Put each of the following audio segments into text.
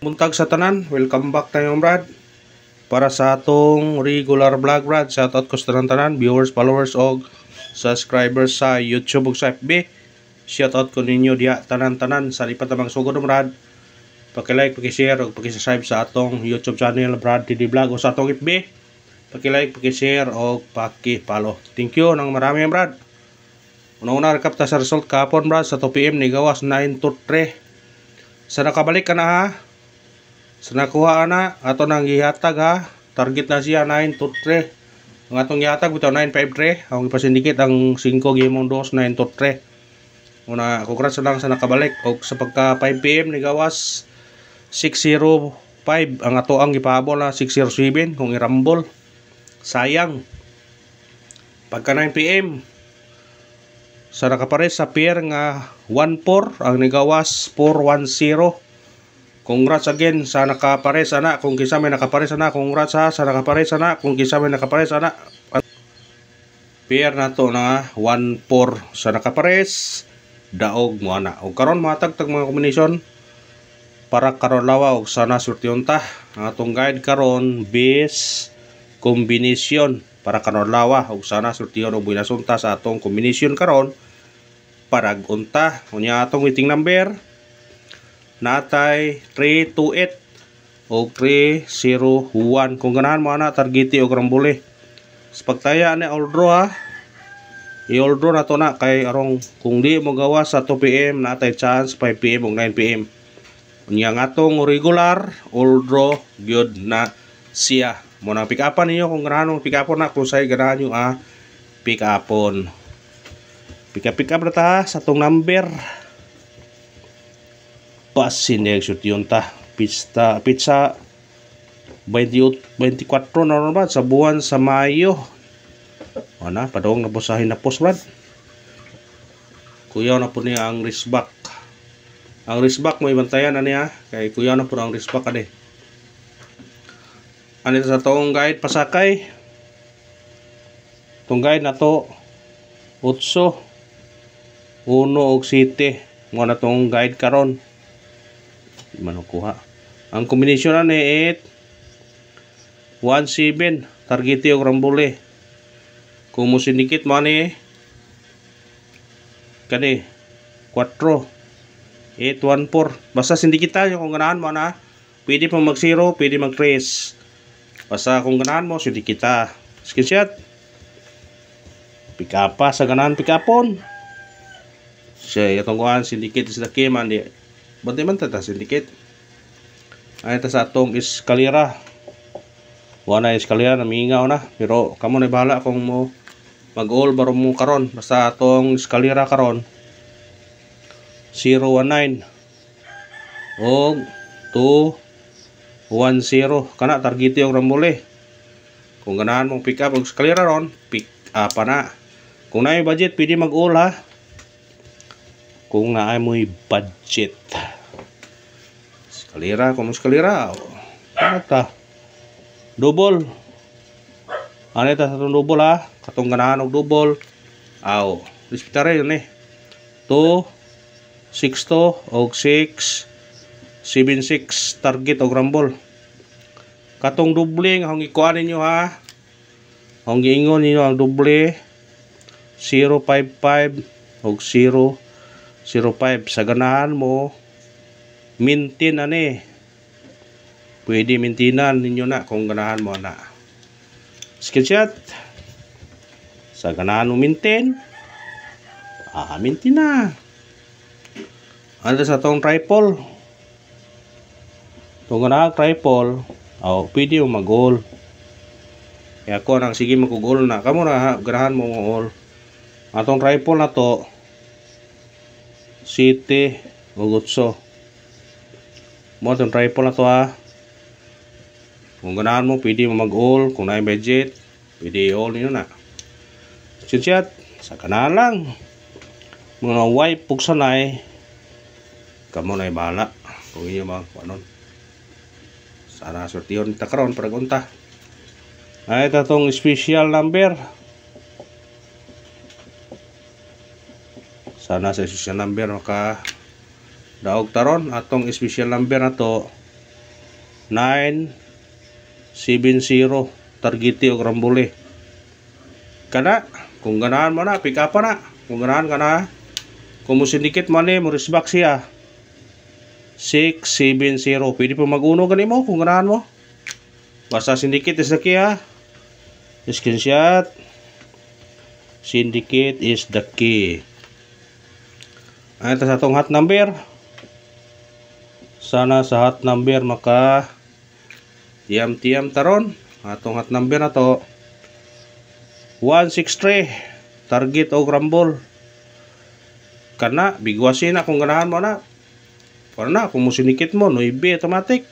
Muntag sa tanan, welcome back tayo Brad. Para sa atong regular vlog Brad, shoutout ko sa tanan, viewers, followers og subscribers sa YouTube ug sa FB. Shoutout ko ninyo diha tanan-tanan sa lipat namang sugod Brad. Paki-like, paki-share ug paki-subscribe sa atong YouTube channel Brad TD Vlog o sa atong FB. Paki-like, paki-share og paki-follow. Thank you nang marami Brad. Una-una rekap ta sa result kahapon Brad sa 2 PM ni gawas 9 to 3. Sa nakabalik ka na ha. Sa nakuha na, ato nang gihatag ha. Target na siya 9 to 3. Ang atong gihatag bitaw 953. Ang ipasindikit ang 5 gimong dos 9 to 3. Una, congrats lang sa nakabalik. O sa pagka 5 PM ni gawas 605. Ang ato ang ipahabol na 607 kung irambol. Sayang. Pagka 9 PM sa nakapares sa pair nga 1-4 ang nigawas 410. Congrats again sa nakapares ana kung kisa may nakapares ana. Congrats ha sa nakapares ana kung kisa may nakapares ana. Pair na to na 1-4 sa nakapares daog mo ana. O karon matagtag mga kombinasyon para karon lawa og sana surtiyon ta. Ang atong guide karon base kombinasyon para karon lawa og sana surtiyon og binasun ta sa atong kombinasyon karon para unta. Unya atong waiting number natay 328 o 301. Kung ganahan mo ana targeti o rambole sa pagtaya ni all draw ha. I-all draw na to na kay arong kung di mo gawa sa 2 PM natay chance 5 PM o 9 PM. Unya nga atong regular all draw gyud na siya. Mo na pick upan ninyo kung ganahan mo pick upon na kung say ganahan nyo pick upon. Pick up na ta sa tong number. Pasin shoot yun ta. Pizza 24 na naman sa buwan sa Mayo. Ana, padawang nabusahin na post Brad. Kuyaw na po niya ang wristback. Ang wristback mo ibantayan na niya. Kay kuyaw na po ang wristback ade. Ano sa toong guide pasakay. Tong guide na to 8, 1 og 7. Mo na tong guide karon. Manukuha. Ang kombinasyon na ni 8 1-7 targeti og rambole. Kung mo sindikit mo ni kani 4 8-1-4. Basta sindikitan yung kung ganahan mo na. Pwede pang mag 0, pwede mag 3. Basta kung ganahan mo sindikita. Screenshot. Pick up pa sa ganahan pick upon. Siya itong kuhan sindikit sa kiman di. Bante man tata sindikit. Ay ta sa atong eskalera. Wala eskalera na mingaw na. Pero kamo na bahala kung mo mag-all baro mo karon. Basta atong eskalera karon 019 og 210 kana target yung rambole. Kung ganahan mong pick up og eskalera ron, pick up na. Kung naay budget pwede mag-all ha. Kung naay mo'y budget. Eskalera, kung eskalera. Ano ta? Double. Ano ta sa itong double ha? Katong ganahan og double. Aw. Respektare yun 2, 6 og 6, 7-6 target og rumble. Katong doble nga hong ikuan ninyo ha. Hong giingon ninyo ang doble 055 og 005 sa ganahan mo maintain ani. Pwede maintinan ninyo na kung ganahan mo na. Screenshot. Sa ganahan mo maintain. Maintain na. Ano sa tong triple? Kung ganahan triple, pwede mo mag-all. Kaya ako nang sige mag-all na. Kamu na ganahan mo mag-all. Atong triple na to City o Gutso. Mo itong triple na to ha. Kung ganahan mo pwede mo mag-all. Kung na budget pwede all nyo na. Screenshot. Sa ganahan lang. Mga wipe pugsanay kamo na bahala. Kung inyo mga kuanon. Sana sortiyon ta karon para unta. Ay tatong special number. Sana sa special number maka daog taron atong special number na to 970 targeti og rambule. Kana kung ganahan mo na pick up na. Kung ganahan ka na, kung mo sindikit mo ni mo risbak siya 670. Pwede pa mag-uno gani mo kung ganahan mo. Basta sindikit is the key ha. Screenshot. Syndicate is the key. Ito sa atong hot number. Sana sa hot number maka tiyam taron. Atong hot number na to 163 target o rumble. Kana bigwasin na kung ganahan mo na. Para na kung musinikit mo 9 automatic.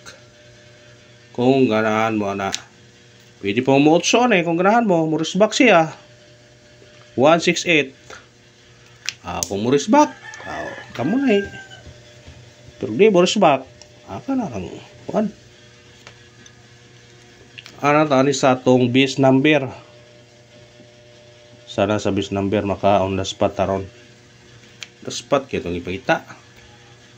Kung ganahan mo na. Pwede pa mo 8 kung ganahan mo. Murisbak siya 168. Kung murisbak kamu na pero di murisbak ka na lang 1. Ano tani sa atong base number. Sana sa base number maka on the spot taron. The spot kaya itong ipakita.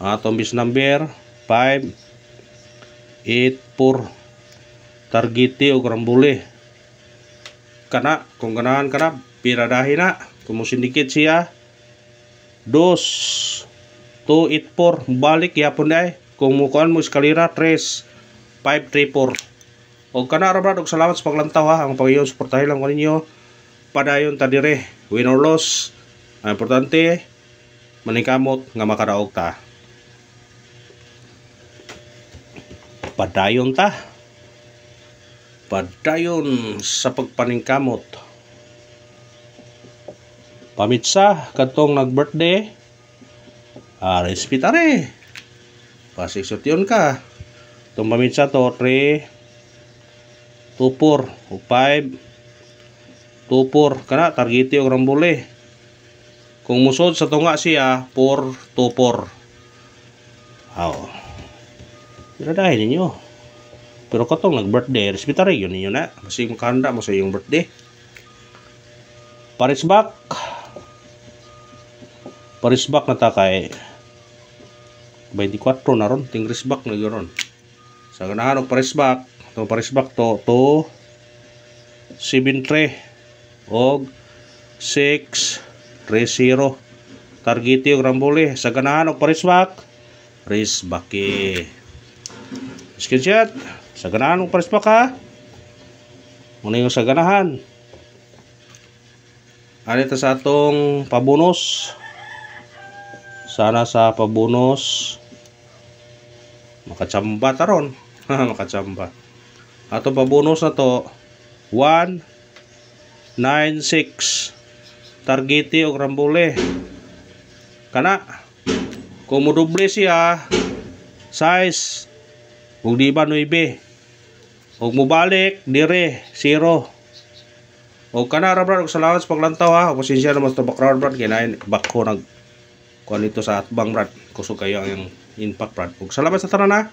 Atong base number 584 targeti o rambule. Kana kung ganahan ka na piradahin na. Kung mo sindikit siya 284 balik yapon day. Kung mukuan mo eskalera 3534. O kana ra brad og salamat sa paglantaw ha. Ang Panginoon suportahin lang ko ninyo. Padayon ta dire win or loss. Ang importante maningkamot nga makadaog ta. Padayon ta. Padayon sa pagpaningkamot. Pamitsa kadtong nag-birthday. Respetare. Pasiksotyon ka. Itong pamitsa to 3 24 o 5 24 kana targeti og rambule. Kung musod sa tunga siya 424. Piradahin ninyo. Pero katong nag-birthday, respetare yun ninyo na. Kasi makahanda mo sa iyong birthday. Parisbak na ta kay 24 na ron. Ting risbak na yun. Sa ganahan og parisbak. Itong parisbak to 273 og 630 targeti og rambule. Sa ganahan og parisbak risbaki. Screenshot. Sa ganahan og parisbak ha. Muna yung sa ganahan. Anito sa atong pabonus. Sana sa pabonus makachamba taron. Makachamba. Atong pabonus na to 196 targeti og rambule. Kana kung modoble siya size ug di ba 9 ug mobalik dire 0. O kana ra brad og salamat sa paglantaw ha. Pasensya na mas to background brad kay nain back ko nag kuan ito sa atbang brad. Kusog kayo ang impact brad. Og salamat sa tanan ha.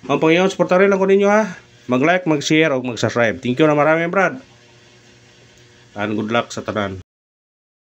Ang Panginoon suportahan lang ko ninyo ha. Mag-like, mag-share, o mag-subscribe. Thank you na marami brad. And good luck sa tanan.